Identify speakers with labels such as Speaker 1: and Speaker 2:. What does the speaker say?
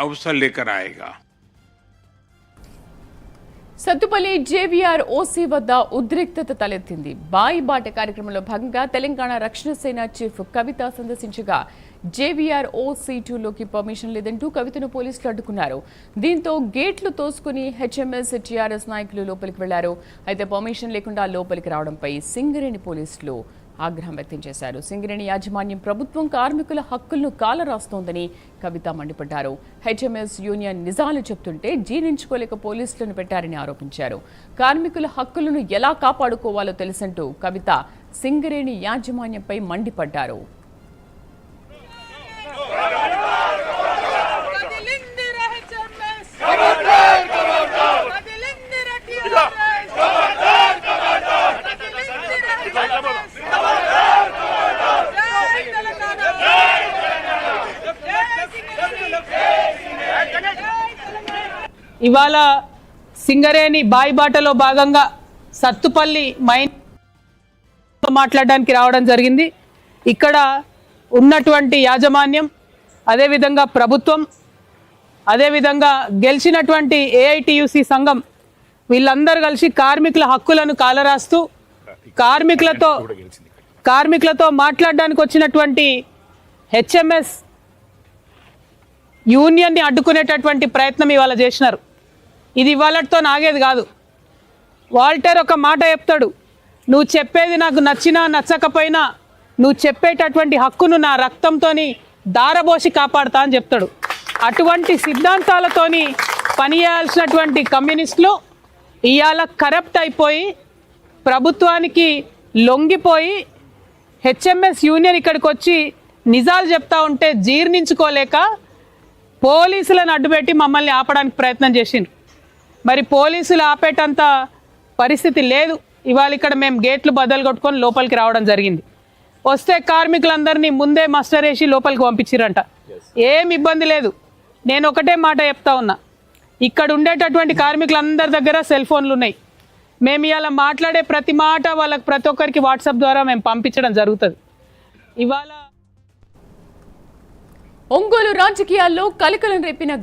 Speaker 1: अवसर लेकर आएगा।
Speaker 2: సత్తుపల్లి జేవీఆర్ ఓసీ వద్ద ఉద్రిక్తత తలెత్తింది. బాయి బాట కార్యక్రమంలో భాగంగా తెలంగాణ రక్షణ సేన చీఫ్ కవిత సందర్శించగా జేవీఆర్ ఓసీ2లోకి పర్మిషన్ లేదంటూ కవితను పోలీసులు అడ్డుకున్నారు. దీంతో గేట్లు తోసుకుని హెచ్ఎంఎస్ టీఆర్ఎస్ నాయకులు లోపలికి వెళ్లారు. అయితే పర్మిషన్ లేకుండా లోపలికి రావడంపై సింగరేణి పోలీసులు ఆగ్రహం వ్యక్తం చేశారు. సింగరేణి యాజమాన్యం ప్రభుత్వం కార్మికుల హక్కులను కాలరాస్తోందని కవిత మండిపడ్డారు. హెచ్ఎంఎస్ యూనియన్ నిజాలు చెప్తుంటే జీర్ణించుకోలేక పోలీసులను పెట్టారని ఆరోపించారు. కార్మికుల హక్కులను ఎలా కాపాడుకోవాలో తెలుసంటూ కవిత సింగరేణి యాజమాన్యంపై మండిపడ్డారు.
Speaker 3: ఇవాళ సింగరేణి బాయిబాటలో భాగంగా సత్తుపల్లి మైన్ మాట్లాడడానికి రావడం జరిగింది. ఇక్కడ ఉన్నటువంటి యాజమాన్యం, అదేవిధంగా ప్రభుత్వం, అదేవిధంగా గెలిచినటువంటి ఏఐటియుసి సంఘం వీళ్ళందరూ కలిసి కార్మికుల హక్కులను కాలరాస్తూ కార్మికులతో మాట్లాడడానికి వచ్చినటువంటి హెచ్ఎంఎస్ యూనియన్ని అడ్డుకునేటటువంటి ప్రయత్నం ఇవాళ చేసినారు. ఇది ఇవాళతో నాగేది కాదు. వాల్టర్ ఒక మాట చెప్తాడు, నువ్వు చెప్పేది నాకు నచ్చినా నచ్చకపోయినా నువ్వు చెప్పేటటువంటి హక్కును నా రక్తంతో దారబోసి కాపాడుతా అని చెప్తాడు. అటువంటి సిద్ధాంతాలతోని పనిచేయాల్సినటువంటి కమ్యూనిస్టులు ఇవాళ కరప్ట్ అయిపోయి ప్రభుత్వానికి లొంగిపోయి హెచ్ఎంఎస్ యూనియన్ ఇక్కడికి వచ్చి నిజాలు చెప్తా ఉంటే జీర్ణించుకోలేక పోలీసులను అడ్డుపెట్టి మమ్మల్ని ఆపడానికి ప్రయత్నం చేసిండ్రు. మరి పోలీసులు ఆపేటంత పరిస్థితి లేదు. ఇవాళ ఇక్కడ మేము గేట్లు బద్దలు కొట్టుకొని లోపలికి రావడం జరిగింది. వస్తే కార్మికులందరినీ ముందే మస్టర్ వేసి లోపలికి పంపించిరంట. ఏం ఇబ్బంది లేదు. నేను ఒకటే మాట చెప్తా ఉన్నా, ఇక్కడ ఉండేటటువంటి కార్మికులందరి దగ్గర సెల్ ఫోన్లు ఉన్నాయి. మేము ఇవాళ మాట్లాడే ప్రతి మాట వాళ్ళకి ప్రతి ఒక్కరికి వాట్సాప్ ద్వారా మేము పంపించడం జరుగుతుంది. ఇవాళ
Speaker 2: ఒంగోలు రాజకీయాల్లో కలకలం రేపిన